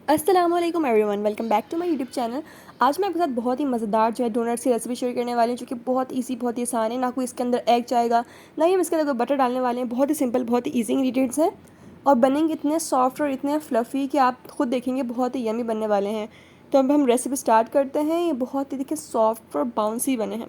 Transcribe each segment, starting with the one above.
अस्सलाम वालेकुम everyone, welcome back to my YouTube channel. आज मैं आपके साथ बहुत ही मज़ेदार जो है डोनट्स की रेसिपी शेयर करने वाली हूँ, जो कि बहुत ईजी, बहुत ही आसान है। ना कोई इसके अंदर एग जाएगा, ना ही हम इसके अंदर कोई बटर डालने वाले हैं। बहुत ही सिंपल, बहुत ही ईजी इंग्रेडिएंट्स हैं और बनेंगे इतने सॉफ्ट और इतने फ्लफ़ी कि आप खुद देखेंगे बहुत ही यमी बनने वाले हैं। तो अब हम रेसिपी स्टार्ट करते हैं। ये बहुत ही देखिए सॉफ्ट और बाउंसी बने हैं।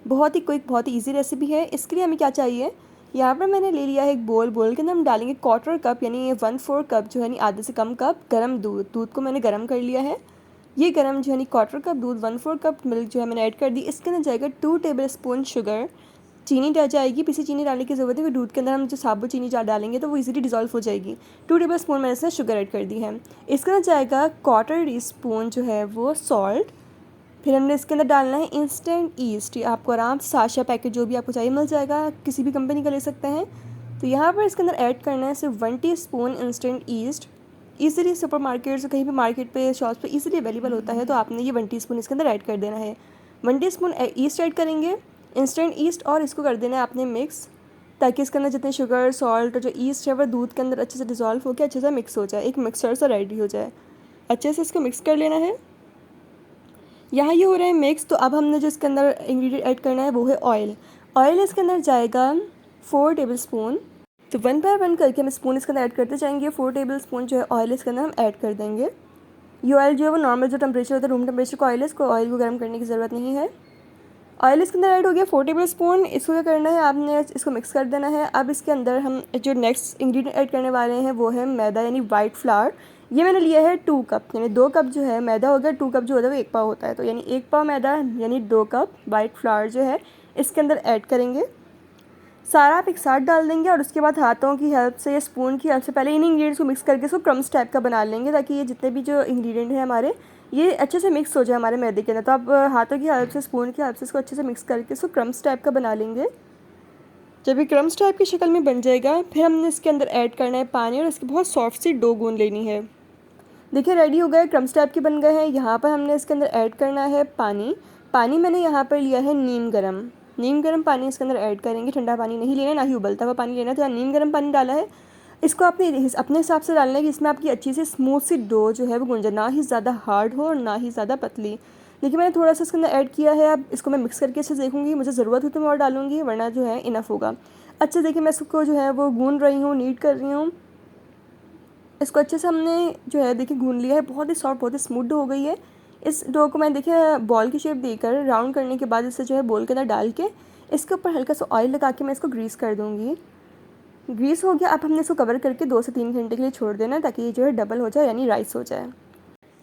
बहुत ही क्विक, बहुत ही ईजी रेसिपी है। इसके लिए हमें क्या चाहिए, यहाँ पर मैंने ले लिया है एक बोल के अंदर हम डालेंगे 1/4 कप यानी 1/4 कप जो है यानी आधे से कम कप गरम दूध को मैंने गरम कर लिया है। ये गरम जो है 1/4 कप दूध 1/4 कप मिल्क जो है मैंने ऐड कर दी। इसके अंदर जाएगा 2 टेबल स्पून शुगर। चीनी डल जाएगी, पीसी चीनी डालने की ज़रूरत है क्योंकि दूध के अंदर हम जो साबुत चीनी डालेंगे तो वो इजीली डिजॉल्व हो जाएगी। 2 टेबल स्पून मैंने इसमें शुगर ऐड कर दी है। इसके अंदर जाएगा 1/4 टीस्पून जो है वो सॉल्ट। फिर हमने इसके अंदर डालना है इंस्टेंट ईस्ट। ये आपको आराम से साशा पैकेट जो भी आपको चाहिए मिल जाएगा, किसी भी कंपनी का ले सकते हैं। तो यहाँ पर इसके अंदर ऐड करना है सिर्फ 1 teaspoon instant east. Easily super market से कहीं भी मार्केट पे शॉप्स पे ईजिली अवेलेबल होता है, तो आपने ये 1 टीस्पून इसके अंदर ऐड कर देना है। 1 टीस्पून ईस्ट ऐड करेंगे, इंस्टेंट ईस्ट, और इसको कर देना है आपने मिक्स, ताकि इसके अंदर जितने शुगर, सॉल्ट और जो ईस्ट है वो दूध के अंदर अच्छे से डिज़ोल्व होकर अच्छे से मिक्स हो जाए, एक मिक्सचर सा रेडी हो जाए। अच्छे से इसको मिक्स कर लेना है। यहाँ ये हो रहा है मिक्स। तो अब हमने जो इसके अंदर इंग्रेडिएंट ऐड करना है वो है ऑयल। ऑयल इसके अंदर जाएगा 4 टेबल स्पून। तो 1 बाय 1 करके हम स्पून इसके अंदर ऐड करते जाएंगे। 4 टेबल स्पून जो है ऑयल इसके अंदर हम ऐड कर देंगे। ये ऑयल जो है वो नॉर्मल जो टेम्परेचर होता है, रूम टेम्परेचर का ऑयल है, इसको ऑयल को गर्म करने की ज़रूरत नहीं है। ऑयल इसके अंदर ऐड हो गया 4 टेबल स्पून। इसको क्या करना है, आपने इसको मिक्स कर देना है। अब इसके अंदर हम जो नेक्स्ट इंग्रेडिएंट ऐड करने वाले हैं वो है मैदा यानी वाइट फ्लावर। ये मैंने लिया है 2 कप, यानी 2 कप जो है मैदा हो गया। 2 कप जो होता है वो 1 पाव होता है, तो यानी 1 पाव मैदा यानी 2 कप वाइट फ्लावर जो है इसके अंदर ऐड करेंगे। सारा आप एक साथ डाल देंगे और उसके बाद हाथों की हेल्प से या स्पून की हेल्प से पहले इन इंग्रेडिएंट्स को मिक्स करके इसको क्रम्स टाइप का बना लेंगे, ताकि ये जितने भी जो इंग्रेडिएंट हैं हमारे ये अच्छे से मिक्स हो जाए हमारे मैदे के अंदर। तो आप हाथों की हेल्प से, स्पून की हेल्प से इसको अच्छे से मिक्स करके इसको क्रम्स टाइप का बना लेंगे। जब ये क्रम्स टाइप की शक्ल में बन जाएगा, फिर हमने इसके अंदर ऐड करना है पानी और इसकी बहुत सॉफ्ट सी डो गूंद लेनी है। देखिए रेडी हो गए, क्रम्स टाइप के बन गए हैं। यहाँ पर हमने इसके अंदर ऐड करना है पानी। पानी मैंने यहाँ पर लिया है नीम गर्म पानी इसके अंदर ऐड करेंगे। ठंडा पानी नहीं लेना, ना ही उबलता हुआ पानी लेना। तो यहाँ नीम गर्म पानी डाला है। इसको आपने अपने हिसाब से डालना है कि इसमें आपकी अच्छी सी स्मूथ सी डो जो है वो गुंजे, ना ही ज़्यादा हार्ड हो और ना ही ज़्यादा पतली। देखिए मैंने थोड़ा सा इसके अंदर ऐड किया है। अब इसको मैं मिक्स करके अच्छे से देखूँगी, मुझे ज़रूरत हो तो मैं और डालूँगी, वरना जो है इनफ होगा। अच्छा देखिए मैं इसको जो है वो गूंद रही हूँ, नीट कर रही हूँ। इसको अच्छे से हमने जो है देखिए गूंद लिया है। बहुत ही सॉफ्ट, बहुत ही स्मूथ डो हो गई है। इस डो को मैं देखिए बॉल की शेप देकर राउंड करने के बाद इसे जो है बोल के अंदर डाल के इसके ऊपर हल्का सा ऑयल लगा के मैं इसको ग्रीस कर दूँगी। ग्रीस हो गया। अब हमने इसको कवर करके 2 से 3 घंटे के लिए छोड़ देना है, ताकि ये जो है डबल हो जाए यानी राइस हो जाए।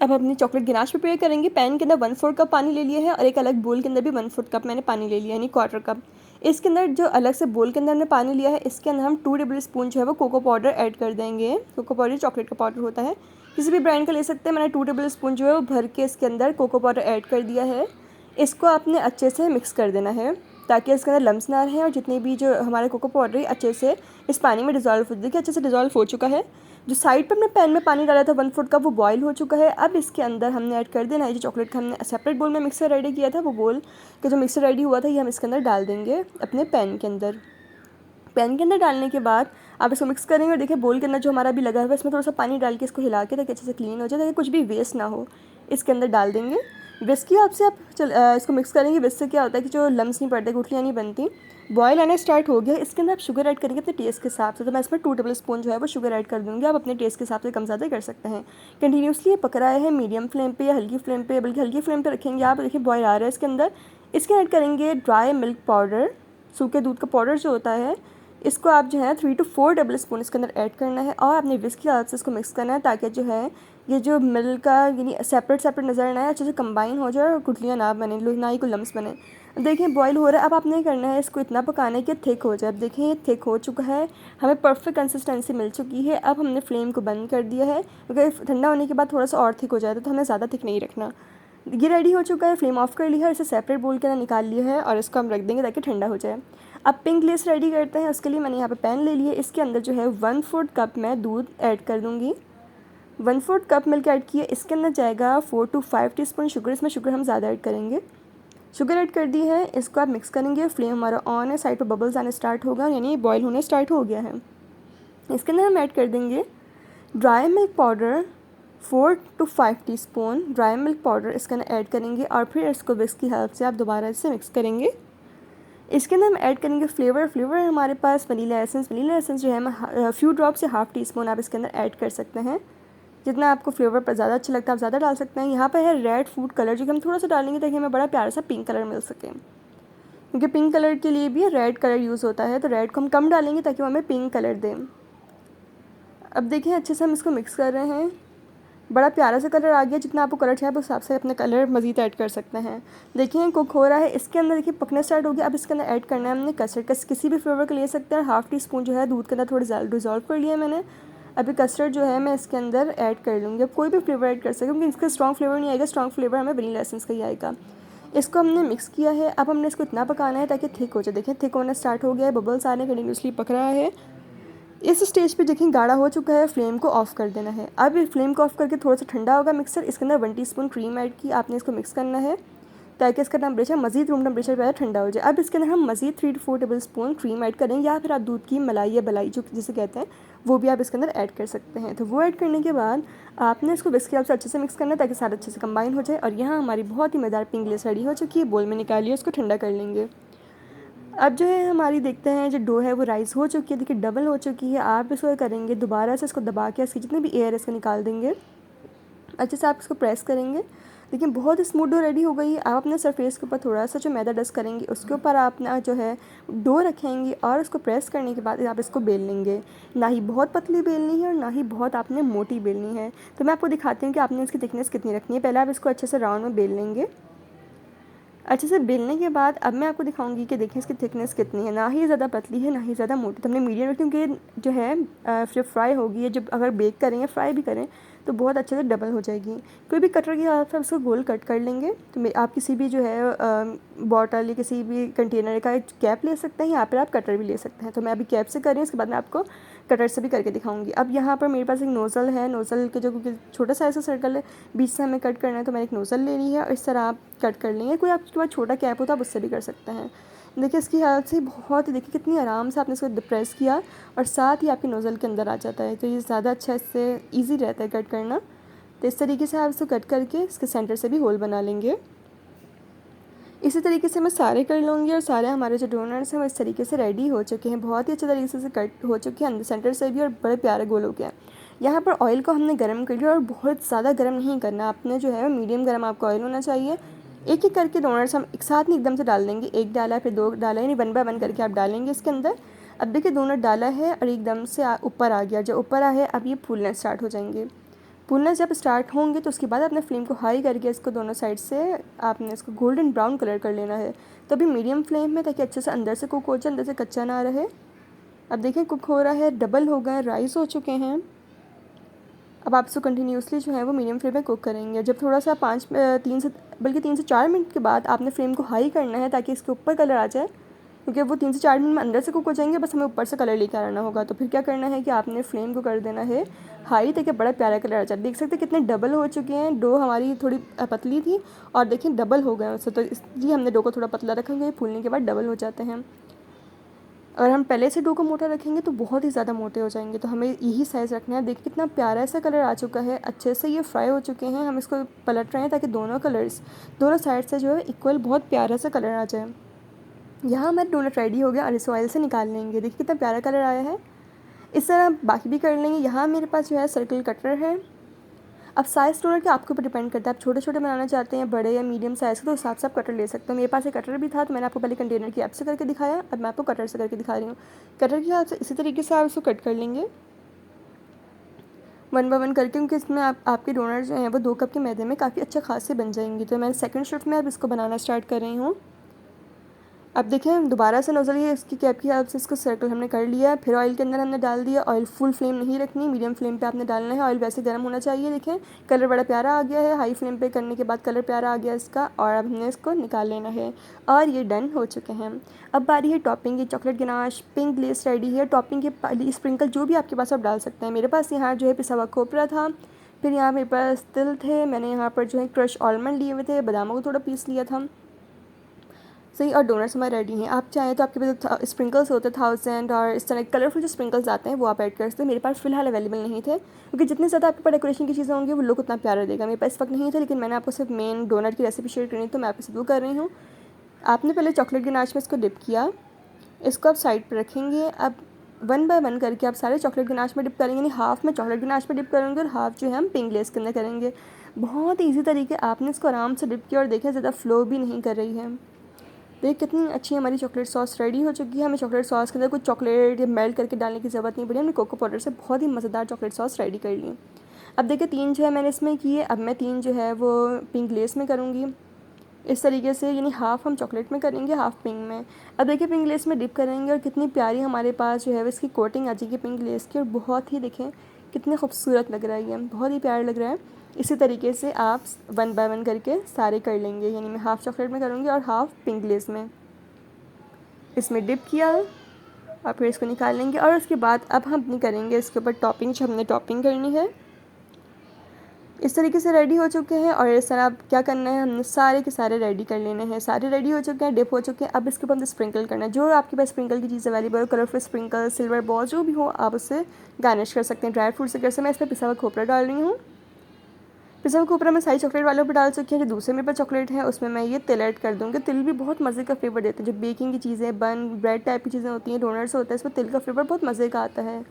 अब अपनी चॉकलेट गिनाश प्रिपेयर करेंगे। पैन के अंदर 1/4 कप पानी ले लिया है और एक अलग बोल के अंदर भी 1/4 कप मैंने पानी ले लिया यानी 1/4 कप। इसके अंदर जो अलग से बोल के अंदर हमने पानी लिया है, इसके अंदर हम 2 टेबल स्पून जो है वो कोको पाउडर ऐड कर देंगे। कोको पाउडर चॉकलेट का पाउडर होता है, किसी भी ब्रांड का ले सकते हैं। मैंने 2 टेबल स्पून जो है वो भर के इसके अंदर कोको पाउडर ऐड कर दिया है। इसको आपने अच्छे से मिक्स कर देना है, ताकि इसके अंदर लम्स ना रहें और जितने भी जो हमारे कोको पाउडर है अच्छे से इस पानी में डिज़ोल्व हो। देखिए अच्छे से डिज़ोल्व हो चुका है। जो साइड पर हमने पैन में पानी डाला था 1/4 कप, वो बॉईल हो चुका है। अब इसके अंदर हमने ऐड कर देना है जो चॉकलेट का हमने सेपरेट बोल में मिक्सर रेडी किया था, वो बोल का जो मिक्सर रेडी हुआ था ये हम इसके अंदर डाल देंगे अपने पैन के अंदर। पैन के अंदर डालने के बाद आप इसको मिक्स करेंगे और देखिए बोल के अंदर जो हमारा भी लगा हुआ है इसमें थोड़ा सा पानी डाल के इसको हिला के, ताकि अच्छे से क्लीन हो जाए, ताकि कुछ भी वेस्ट ना हो। इसके अंदर डाल देंगे। विस्क की आपसे आप इसको मिक्स करेंगे। विस्क से क्या होता है कि जो लम्स नहीं पड़ते, गुठलियाँ नहीं बनती। बॉयल आना स्टार्ट हो गया। इसके अंदर आप शुगर ऐड करेंगे अपने टेस्ट के हिसाब से। तो मैं इसमें 2 टेबल स्पून जो है वो शुगर ऐड कर दूँगी। आप अपने टेस्ट के हिसाब से कम ज़्यादा कर सकते हैं। कंटिन्यूसली ये पक रहा है मीडियम फ्लेम पे या हल्की फ्लेम पे, बल्कि हल्की फ्लेम पे रखेंगे आप। देखिए बॉयल आ रहा है इसके अंदर। इसके ऐड करेंगे ड्राई मिल्क पाउडर, सूखे दूध का पाउडर जो होता है। इसको आप जो है 3 to 4 टेबल स्पून इसके अंदर ऐड करना है और अपने विस्क की हेल्प से इसको मिक्स करना है, ताकि जो है ये जो मिल्क का यानी सेपरेट नज़र ना आए, अच्छे से कंबाइन हो जाए और गुठलियाँ ना बने, ना ही कोई लम्स बने। देखिए बॉईल हो रहा है। अब आपने करना है इसको इतना पकाना है कि थिक हो जाए। अब देखिए ये थिक हो चुका है, हमें परफेक्ट कंसिस्टेंसी मिल चुकी है। अब हमने फ्लेम को बंद कर दिया है, क्योंकि ठंडा होने के बाद थोड़ा सा और थिक हो जाता है, तो हमें ज़्यादा थिक नहीं रखना। ये रेडी हो चुका है। फ्लेम ऑफ कर लिया है, इसे सेपरेट बोल के अंदर निकाल लिया है और इसको हम रख देंगे ताकि ठंडा हो जाए। अब पिंक लेस रेडी करते हैं। उसके लिए मैंने यहाँ पे पैन ले लिया। इसके अंदर जो है 1/4 कप मैं दूध ऐड कर दूँगी। 1/4 कप मिल्क ऐड किया। इसके अंदर जाएगा 4 to 5 टीस्पून शुगर। इसमें शुगर हम ज़्यादा ऐड करेंगे। शुगर ऐड कर दी है। इसको आप मिक्स करेंगे। फ्लेम हमारा ऑन है, साइड पर बबल्स आने स्टार्ट होगा, यानी बॉयल होने स्टार्ट हो गया है। इसके अंदर हम ऐड कर देंगे dry milk powder 4 to 5 teaspoon dry milk powder इसके अंदर ऐड करेंगे और फिर इसको विस्क की हेल्प से आप दोबारा इसे मिक्स करेंगे। इसके अंदर हम ऐड करेंगे फ्लेवर हमारे पास वनीला एसेंस जो है हम फ्यू ड्रॉप से हाफ़ टी स्पून आप इसके अंदर ऐड कर सकते हैं। जितना आपको फ्लेवर पर ज़्यादा अच्छा लगता है आप ज़्यादा डाल सकते हैं। यहाँ पर है रेड फूड कलर जो कि हम थोड़ा सा डालेंगे ताकि हमें बड़ा प्यारा सा पिंक कलर मिल सके, क्योंकि पिंक कलर के लिए भी रेड कलर यूज़ होता है, तो रेड को हम कम डालेंगे ताकि वो हमें पिंक कलर दें। अब देखिए अच्छे से हम इसको मिक्स कर रहे हैं, बड़ा प्यारा सा कलर आ गया। जितना आपको कलर चाहिए आप उस हिसाब से अपने कलर मज़ीद ऐड कर सकते हैं। देखिए कुक हो रहा है, इसके अंदर देखिए पकना स्टार्ट हो गया। अब इसके अंदर ऐड करना है हमने कस्टर्ड। किसी भी फ्लेवर का ले सकते हैं। हाफ़ टी स्पून जो है दूध के अंदर थोड़ी डिज़ोल्व कर लिया मैंने। अभी कस्टर्ड जो है मैं इसके अंदर ऐड कर लूँगी। अब कोई भी फ्लेवर ऐड कर सकते हैं क्योंकि इसका स्ट्रॉन्ग फ्लेवर नहीं आएगा, स्ट्रॉन्ग फ्लेवर हमें वनीला एसेंस का ही आएगा। इसको हमने मिक्स किया है। अब हमने इसको इतना पकाना है ताकि थिक हो जाए। देखिए थिक होना स्टार्ट हो गया है, बबल्स आने कंटिन्यूसली पक रहा है। इस स्टेज पे देखिए गाढ़ा हो चुका है, फ्लेम को ऑफ़ कर देना है। अब फ्लेम को ऑफ़ करके थोड़ा सा ठंडा होगा मिक्सर। इसके अंदर 1 टीस्पून क्रीम ऐड की, आपने इसको मिक्स करना है ताकि इसका टेम्परेचर मज़ीद रूम टेम्परेचर पर ठंडा हो जाए। अब इसके अंदर हम मज़ीद 3 to 4 table spoon cream add करेंगे, या फिर आप दूध की मलाई या बलाई जो जिसे कहते हैं वो भी आप इसके अंदर ऐड कर सकते हैं। तो वो ऐड करने के बाद आपने इसको विस्क के हेल्प से अच्छे से मिक्स करना है ताकि सारा अच्छे से कंबाइन हो जाए। और यहाँ हमारी बहुत ही मज़ेदार पिंक लेस रेडी हो चुकी है। बोल में निकालिए, उसको ठंडा कर लेंगे। अब जो है हमारी देखते हैं जो डो है वो राइस हो चुकी है, देखिए डबल हो चुकी है। आप इसको करेंगे दोबारा से इसको दबा के इसकी जितने भी एयर है इसको निकाल देंगे। अच्छे से आप इसको प्रेस करेंगे। देखिए बहुत स्मूथ डो रेडी हो गई है। आप अपने सरफेस के ऊपर थोड़ा सा जो मैदा डस्ट करेंगे उसके ऊपर आप ना जो है डो रखेंगे और उसको प्रेस करने के बाद आप इसको बेल लेंगे। ना ही बहुत पतली बेलनी है और ना ही बहुत आपने मोटी बेलनी है। तो मैं आपको दिखाती हूँ कि आपने इसकी थिकनेस कितनी रखनी है। पहले आप इसको अच्छे से राउंड में बेल लेंगे। अच्छे से बेलने के बाद अब मैं आपको दिखाऊंगी कि देखिए इसकी थिकनेस कितनी है। ना ही ज़्यादा पतली है ना ही ज़्यादा मोटी, तो हमने मीडियम रखी क्योंकि जो है जब फ्राई होगी या जब अगर बेक करें या फ्राई भी करें तो बहुत अच्छे से डबल हो जाएगी। कोई भी कटर की हेल्प से उसको गोल कट कर लेंगे। तो आप किसी भी जो है बॉटल या किसी भी कंटेनर का कैप ले सकते हैं, यहाँ पर आप कटर भी ले सकते हैं। तो मैं अभी कैप से कर रही हूँ, उसके बाद मैं आपको कटर से भी करके दिखाऊंगी। अब यहाँ पर मेरे पास एक नोज़ल है, नोज़ल के जो छोटा साइज़ का सर्कल है बीच से हमें कट करना है, तो मैंने एक नोज़ल ले ली है और इस तरह आप कट कर लेंगे। कोई आपके पास छोटा कैप हो तो आप उससे भी कर सकते हैं। देखिए इसकी हेल्प से बहुत ही देखिए कितनी आराम से आपने इसको प्रेस किया और साथ ही आपके नोज़ल के अंदर आ जाता है। तो ये ज़्यादा अच्छा इससे ईजी रहता है कट करना। तो इस तरीके से आप इसको कट करके इसके सेंटर से भी होल बना लेंगे। इसी तरीके से मैं सारे कर लूँगी और सारे हमारे जो डोनट्स हैं वो इस तरीके से रेडी हो चुके हैं। बहुत ही अच्छे तरीके से कट हो चुके हैं अंदर सेंटर से भी और बड़े प्यारे गोल हो गया। यहाँ पर ऑयल को हमने गर्म कर लिया और बहुत ज़्यादा गर्म नहीं करना, आपने जो है मीडियम गर्म आपका ऑयल होना चाहिए। एक एक करके डोनट्स हम एक साथ नहीं एकदम से डाल देंगे, एक डाला फिर दो डाला, यानी 1 बाय 1 करके आप डालेंगे इसके अंदर। अब देखिए डोनट डाला है और एकदम से ऊपर आ गया। जो ऊपर आए अब ये फूलना स्टार्ट हो जाएंगे। भूनना जब स्टार्ट होंगे तो उसके बाद अपने फ्लेम को हाई करके इसको दोनों साइड से आपने इसको गोल्डन ब्राउन कलर कर लेना है। तो अभी मीडियम फ्लेम में ताकि अच्छे से अंदर से कुक हो जाए, अंदर से कच्चा ना रहे। अब देखिए कुक हो रहा है, डबल हो गए, राइस हो चुके हैं। अब आप इसको कंटिन्यूसली जो है वो मीडियम फ्लेम में कुक करेंगे। जब थोड़ा सा 3 से 4 मिनट के बाद आपने फ्लेम को हाई करना है ताकि इसके ऊपर कलर आ जाए, क्योंकि वो 3 से 4 मिनट में अंदर से कुक हो जाएंगे, बस हमें ऊपर से कलर लेकर आना होगा। तो फिर क्या करना है कि आपने फ्लेम को कर देना है हाई ताकि बड़ा प्यारा कलर आ जाए। देख सकते हैं कितने डबल हो चुके हैं। डो हमारी थोड़ी पतली थी और देखिए डबल हो गए उससे, तो इसलिए हमने डो को थोड़ा पतला रखा क्योंकि फूलने के बाद डबल हो जाते हैं। अगर हम पहले से डो को मोटा रखेंगे तो बहुत ही ज़्यादा मोटे हो जाएंगे, तो हमें यही साइज़ रखना है। देखिए कितना प्यारा ऐसा कलर आ चुका है, अच्छे से ये फ्राई हो चुके हैं। हम इसको पलट रहे हैं ताकि दोनों कलर्स दोनों साइड से जो है इक्वल बहुत प्यारा सा कलर आ जाए। यहाँ हमारा डोनट रेडी हो गया और इस ऑयल से निकाल लेंगे। देखिए कितना प्यारा कलर आया है। इस तरह बाकी भी कर लेंगे। यहाँ मेरे पास जो है सर्कल कटर है। अब साइज़ डोनट का आपके ऊपर डिपेंड करता है, आप छोटे छोटे बनाना चाहते हैं बड़े या मीडियम साइज़ के, तो हिसाब से आप कटर ले सकते हो। मेरे पास एक कटर भी था तो मैंने आपको पहले कंटेनर की ऐप से करके दिखाया, अब मैं आपको कटर से करके दिखा रही हूँ। कटर की हेल्प से इसी तरीके से आप इसको कट कर लेंगे 1 बाय 1 करके, क्योंकि इसमें आपके डोनट जो हैं वो 2 कप के मैदे में काफ़ी अच्छा खासे बन जाएंगे। तो मैं सेकंड शिफ्ट में अब इसको बनाना स्टार्ट कर रही हूँ। अब देखें दोबारा से नोज़ल ये इसकी कैप की हेल्प से इसको सर्कल हमने कर लिया है। फिर ऑयल के अंदर हमने डाल दिया। ऑयल फुल फ्लेम नहीं रखनी, मीडियम फ्लेम पे आपने डालना है। ऑयल वैसे गर्म होना चाहिए। देखें कलर बड़ा प्यारा आ गया है, हाई फ्लेम पे करने के बाद कलर प्यारा आ गया इसका। और अब हमने इसको निकाल लेना है और ये डन हो चुके हैं। अब बारी है टॉपिंग की। Chocolate ganache pink glace ready है। टॉपिंग के स्प्रिंकल जो भी आपके पास आप डाल सकते हैं। मेरे पास यहाँ जो है पिसा हुआ खोपरा था, फिर यहाँ मेरे पास तिल थे, मैंने यहाँ पर जो है क्रश आलमंड लिए हुए थे, बादामों को थोड़ा पीस लिया था, सही, और डोनट्स हमारे रेडी हैं। आप चाहें तो आपके पास स्प्रिंकल्स होते हैं 1000 और इस तरह कलरफुल जो स्प्रिंकल्स आते हैं वो आप ऐड कर सकते हैं। मेरे पास फ़िलहाल अवेलेबल नहीं थे, क्योंकि जितने ज़्यादा आपके पास डेकोरेशन की चीज़ें होंगी वो लुक उतना प्यारा देगा। मेरे पास इस वक्त नहीं थे, लेकिन मैंने आपको सिर्फ मेन डोनट की रेसिपी शेयर करनी, तो मैं आपके साथ वो कर रही हूँ। आपने पहले चॉकलेट गनाश में इसको डिप किया, इसको आप साइड पर रखेंगे। अब 1 बाय 1 करके आप सारे चॉकलेट गनाश में डिप करेंगे, यानी हाफ़ में चॉकलेट गनाश में डिप करेंगे और हाफ़ जो है हम पिंक ग्लेज़ के अंदर करेंगे। बहुत ईजी तरीके, आपने इसको आराम से डिप किया और देखिए ज़्यादा फ्लो भी नहीं कर रही है। देखिए कितनी अच्छी हमारी चॉकलेट सॉस रेडी हो चुकी है। हमें चॉकलेट सॉस के अंदर कुछ चॉकलेट या मेल्ट करके डालने की ज़रूरत नहीं पड़ी, हमने कोको पाउडर से बहुत ही मज़ेदार चॉकलेट सॉस रेडी कर ली। अब देखिए 3 जो है मैंने इसमें किए, अब मैं 3 जो है वो पिंक ग्लेस में करूँगी इस तरीके से, यानी हाफ़ हम चॉकलेट में करेंगे, हाफ़ पिंक में। अब देखिए पिंक ग्लेस में डिप करेंगे और कितनी प्यारी हमारे पास जो है वो इसकी कोटिंग आ जाएगी पिंक ग्लेस की, और बहुत ही देखें कितने खूबसूरत लग रहा है, ये बहुत ही प्यारा लग रहा है। इसी तरीके से आप 1 बाय 1 करके सारे कर लेंगे, यानी मैं हाफ़ चॉकलेट में करूँगी और हाफ़ पिंक ग्लेस में। इसमें डिप किया और फिर इसको निकाल लेंगे, और उसके बाद अब हम अपनी करेंगे इसके ऊपर टॉपिंग, जो हमने टॉपिंग करनी है। इस तरीके से रेडी हो चुके हैं, और इस तरह अब क्या करना है, हमने सारे के सारे रेडी कर लेने हैं। सारे रेडी हो चुके हैं, डिप हो चुके हैं। अब इसके ऊपर हमने स्प्रिंकल करना है, जो आपके पास स्प्रिंकल की चीज़ अवेलेबल हो, कलरफुल स्प्रिंकल, सिल्वर बॉल, जो भी हो आप उससे गार्निश कर सकते हैं। ड्राई फ्रूट से कर सकते हैं। मैं इस पर पिसा हुआ खोपरा डाल रही हूँ। पिज़्ज़ा के ऊपर मैं सारी चॉकलेट वालों पर डाल चुकी हूँ। जो दूसरे मेरे पास चॉकलेट है उसमें मैं ये तिल ऐड कर दूँगी। तिल भी बहुत मज़े का फ्लेवर देते हैं। जो बेकिंग की चीज़ें, बन, ब्रेड टाइप की चीज़ें होती हैं, डोनट्स होता है, इसमें तिल का फ्लेवर बहुत मज़े का आता है।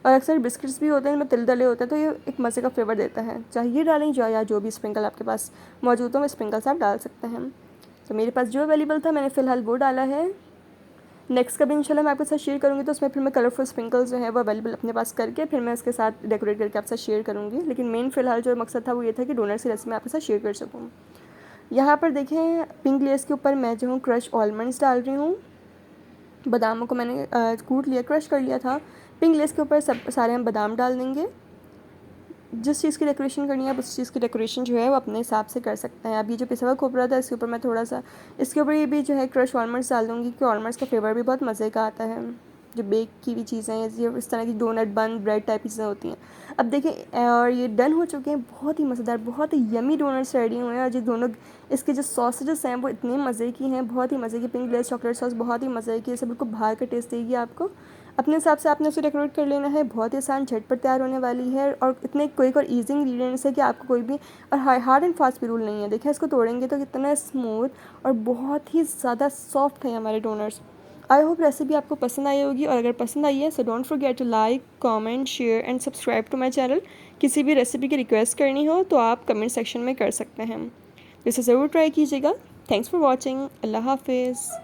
और अक्सर बिस्किट्स भी होते हैं इनमें तिल डले होते हैं, तो ये एक मज़े का फ्लेवर देता है। चाहे ये डालें या जो भी स्प्रिंकल आपके पास मौजूद हो, वो स्प्रिंकल्स आप डाल सकते हैं। तो मेरे पास जो अवेलेबल था मैंने फ़िलहाल वो डाला है। नेक्स्ट कभी इंशाल्लाह मैं आपके साथ शेयर करूँगी, तो उसमें फिर मैं कलरफुल स्प्रिंकल्स जो है वो अवेलेबल अपने पास करके फिर मैं उसके साथ डेकोरेट करके आपके साथ शेयर करूँगी। लेकिन मेन फ़िलहाल जो मकसद था वो ये था कि डोनट्स की रेसिपी मैं आपके साथ शेयर कर सकूँ। यहाँ पर देखें पिंक लेस के ऊपर मैं जो हूँ क्रश आलमंड्स डाल रही हूँ। बादामों को मैंने कूट लिया, क्रश कर लिया था। पिंक लेस के ऊपर सब सारे हम बादाम डाल देंगे। जिस चीज़ की डेकोरेशन करनी है आप उस चीज़ की डेकोरेशन जो है वो अपने हिसाब से कर सकते हैं। अब ये जो पिसा हुआ खोपरा था इसके ऊपर मैं थोड़ा सा इसके ऊपर ये भी जो है क्रश आलमंड्स डाल दूँगी, क्योंकि आलमंड्स का फ्लेवर भी बहुत मज़े का आता है। जो बेक की भी चीज़ें हैं, ये इस तरह की डोनट, बन, ब्रेड टाइप की चीज़ें होती हैं। अब देखें और ये डन हो चुके हैं। बहुत ही मज़ेदार, बहुत ही यमी डोनट्स रेडी हुए हैं, और ये दोनों इसके जो सॉसेजेस हैं वो इतने मज़े की हैं, बहुत ही मज़े की। पिंक ग्लेज़ चॉकलेट सॉस बहुत ही मज़े की, इसे बिल्कुल बाहर का टेस्ट देगी आपको। अपने हिसाब से आपने उसे डेकोरेट कर लेना है। बहुत ही आसान, झटपट तैयार होने वाली है, और इतने क्विक और ईजी इंग्रीडियंट्स है कि आपको कोई भी और हार्ड एंड फास्ट भी रूल नहीं है। देखिए इसको तोड़ेंगे तो कितना स्मूथ और बहुत ही ज़्यादा सॉफ्ट है हमारे डोनट्स। आई होप रेसिपी आपको पसंद आई होगी, और अगर पसंद आई है so don't forget to like, comment, share and subscribe to my channel. किसी भी रेसिपी की रिक्वेस्ट करनी हो तो आप कमेंट सेक्शन में कर सकते हैं। इसे ज़रूर ट्राई कीजिएगा। Thanks for watching. अल्लाह हाफिज़।